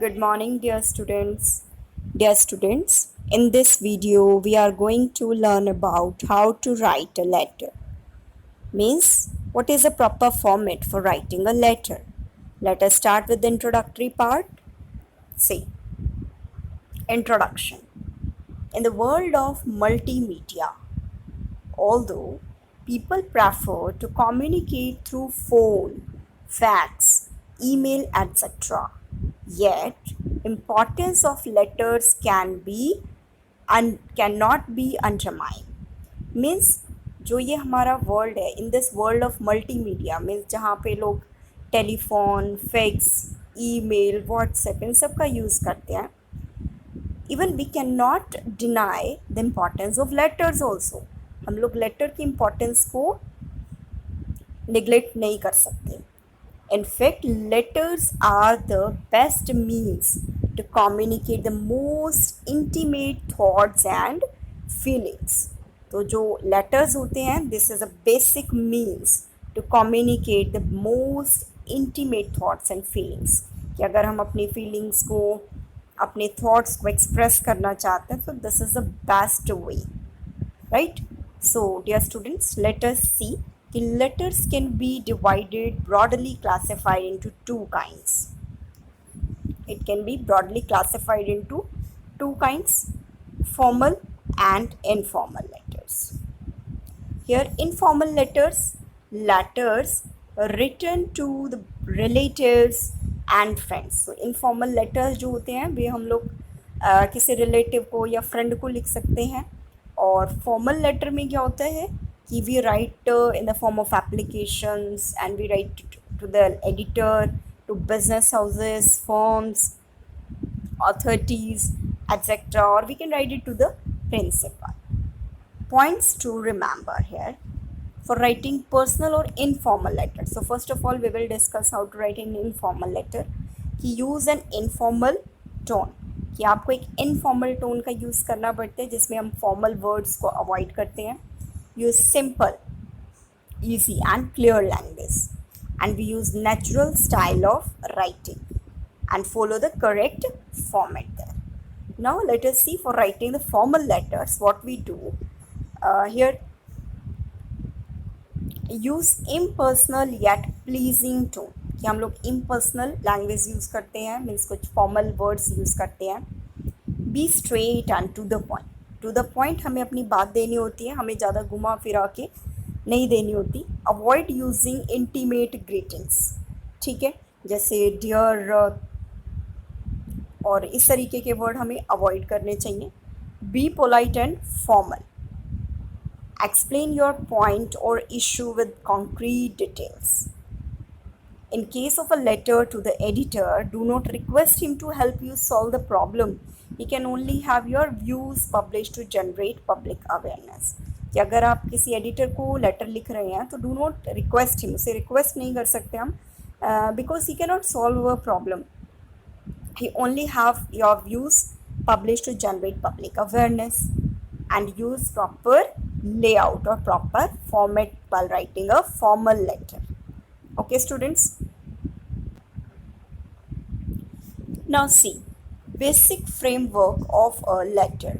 Good morning, dear students. Dear students, in this video, we are going to learn about how to write a letter. Means, what is a proper format for writing a letter? Let us start with the introductory part. See, introduction. In the world of multimedia, although people prefer to communicate through phone, fax, email, etc., yet importance of letters cannot be undermined. Means जो ये हमारा world है in this world of multimedia means जहाँ पे लोग telephone fax email WhatsApp इन सब का यूज़ करते हैं even we can not deny the importance of letters also हम लोग लेटर की इम्पोर्टेंस को निगलेक्ट नहीं कर सकते. In fact, letters are the best means to communicate the most intimate thoughts and feelings. तो जो letters होते हैं this is a basic means to communicate the most intimate thoughts and feelings. कि अगर हम अपनी feelings को अपने thoughts को express करना चाहते हैं तो this is the best way, right? So dear students, let us see कि letters can be divided broadly classified into two kinds. It can be broadly classified into two kinds, formal and informal letters. Here informal letters written to the relatives and friends. So informal letters जो होते हैं वे हम लोग किसी relative को या friend को लिख सकते हैं और फॉर्मल लेटर में क्या होता है कि we write in the form of applications and we write to the editor, to business houses, firms, authorities, etc., or we can write it to the principal. Points to remember here for writing personal or informal letters. So first of all we will discuss how to write an informal letter. कि use an informal tone, कि आपको एक informal tone का use करना पड़ता है जिसमें हम formal words को avoid करते हैं. Use simple, easy and clear language, and we use natural style of writing and follow the correct format there. Now let us see for writing the formal letters what we do. Here use impersonal yet pleasing tone, कि हम लोग impersonal language use करते हैं means कुछ formal words use करते हैं. Be straight and to the point. To the point हमें अपनी बात देनी होती है, हमें ज़्यादा घुमा फिरा के नहीं देनी होती. Avoid using intimate greetings, ठीक है, जैसे dear और इस तरीके के वर्ड हमें अवॉइड करने चाहिए. Be polite and formal. Explain your point और issue with concrete details. In case of a letter to the editor, do not request him to help you solve the problem. He can only have your views published to generate public awareness. कि अगर आप किसी editor को letter लिख रहे हैं तो do not request him, उसे रिक्वेस्ट नहीं कर सकते हम because he can not solve a problem. He only have your views published to generate public awareness, and use proper layout or proper format while writing a formal letter. Okay students, now see basic framework of a letter.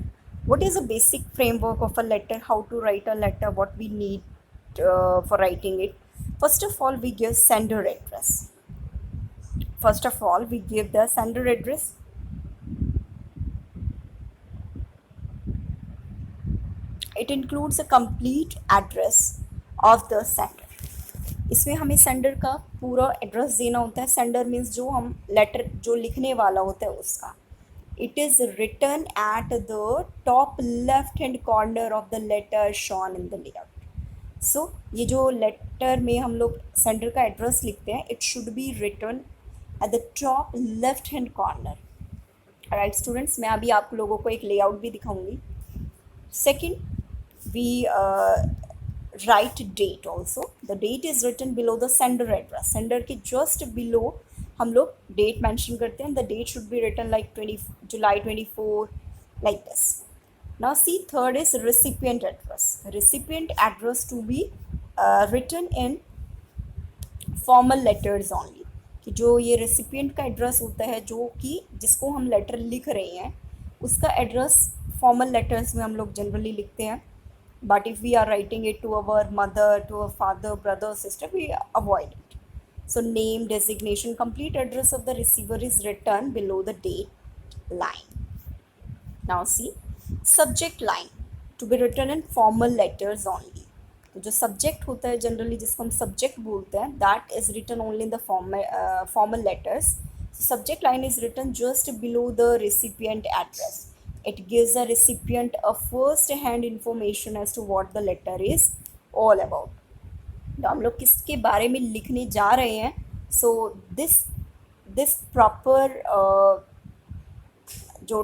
What is a basic framework of a letter? How to write a letter, what we need for writing it. First of all we give sender address. First of all, we give the sender address. It includes a complete address of the sender. इसमें हमें sender का पूरा address देना होता है. Sender means जो हम letter जो लिखने वाला होता है उसका. It is written at the top left hand corner of the letter shown in the layout. So ये जो लेटर में हम लोग सेंडर का एड्रेस लिखते हैं it should be written at the top left hand corner. Alright students, मैं अभी आप लोगों को एक layout भी दिखाऊंगी. Second, we write date also. The date is written below the sender address. Sender के just below हम लोग date mention करते हैं. The date should be written like July 24 like this. Now see, third is recipient address. Recipient address to be written in formal letters only. कि जो ये recipient का address होता है, जो कि जिसको हम लेटर लिख रहे हैं, उसका एड्रेस फॉर्मल लेटर्स में हम लोग जनरली लिखते हैं, but if we are writing it to our mother, to our father, brother, sister, we avoid it. So name, designation, complete address of the receiver is written below the date line. Now see, subject line to be written in formal letters only. तो जो subject होता है generally, जिसको हम subject बोलते हैं, that is written only in the formal letters. Subject line is written just below the recipient address. It gives the recipient a first hand information as to what the letter is all about. तो हम लोग किसके बारे में लिखने जा रहे हैं, सो दिस प्रॉपर जो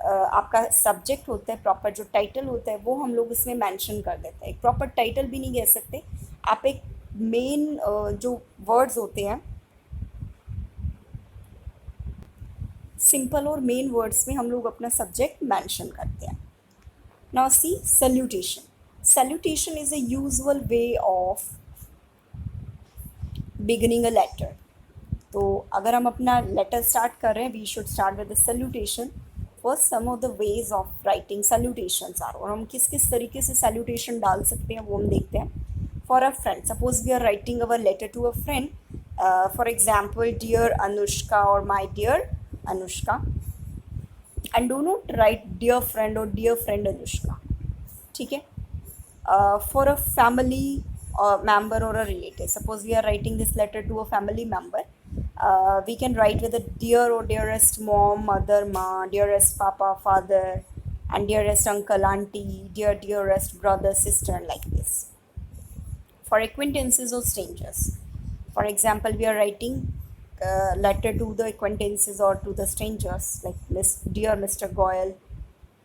आपका सब्जेक्ट होता है, प्रॉपर जो टाइटल होता है, वो हम लोग इसमें मेंशन कर देते हैं. एक प्रॉपर टाइटल भी नहीं कह सकते आप, एक मेन जो वर्ड्स होते हैं, सिंपल और मेन वर्ड्स में हम लोग अपना सब्जेक्ट मेंशन करते हैं. Now see salutation. Salutation is a usual way of beginning a letter. तो अगर हम अपना लेटर स्टार्ट कर रहे हैं, we should start with the salutation. First, some of the ways of writing salutations are, और हम किस किस तरीके से सैल्यूटेशन डाल सकते हैं वो हम देखते हैं. For a friend, suppose we are writing our letter to a friend, for example dear Anushka और my dear Anushka, and do not write dear friend और डियर फ्रेंड अनुष्का. ठीक है. For a family member or a relative, suppose we are writing this letter to a family member, we can write with a dear or dearest mom, mother, ma, dearest papa, father, and dearest uncle, auntie, dearest brother, sister, like this. For acquaintances or strangers, for example, we are writing letter to the acquaintances or to the strangers, like dear Mr. Goyal,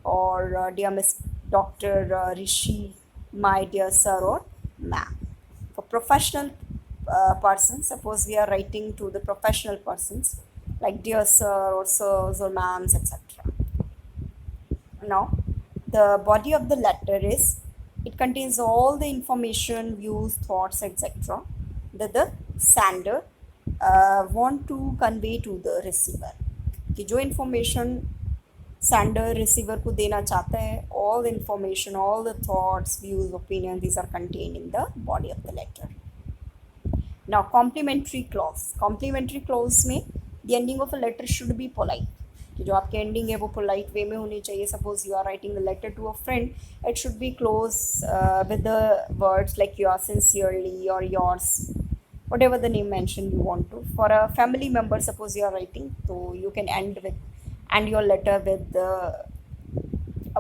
or dear Miss Dr. Rishi, my dear sir or ma'am. For professional persons, suppose we are writing to the professional persons, like dear sir or sirs or ma'ams, etc. Now, the body of the letter is, it contains all the information, views, thoughts, etc. that the sender want to convey to the receiver. कि जो information sender receiver को देना चाहता है, all the information, all the thoughts, views, opinions, these are contained in the body of the letter. Now complimentary clause. Complimentary clause में the ending of a letter should be polite. कि जो आपके ending है वो polite way में होनी चाहिए. Suppose you are writing a letter to a friend, it should be close with the words like yours sincerely or yours, whatever the name mentioned you want to. For a family member, suppose you are writing, so you can end your letter with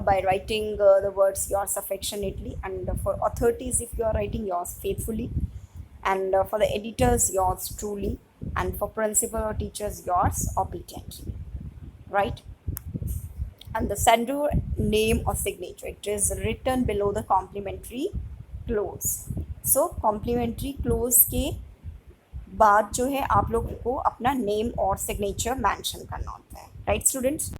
by writing the words yours affectionately, and for authorities, if you are writing yours faithfully, and for the editors, yours truly, and for principal or teachers, yours obediently, right? And the sender name or signature, it is written below the complimentary clause. So complimentary clause के बाद जो है आप लोग को अपना name और signature mention करना होता है, राइट स्टूडेंट्स.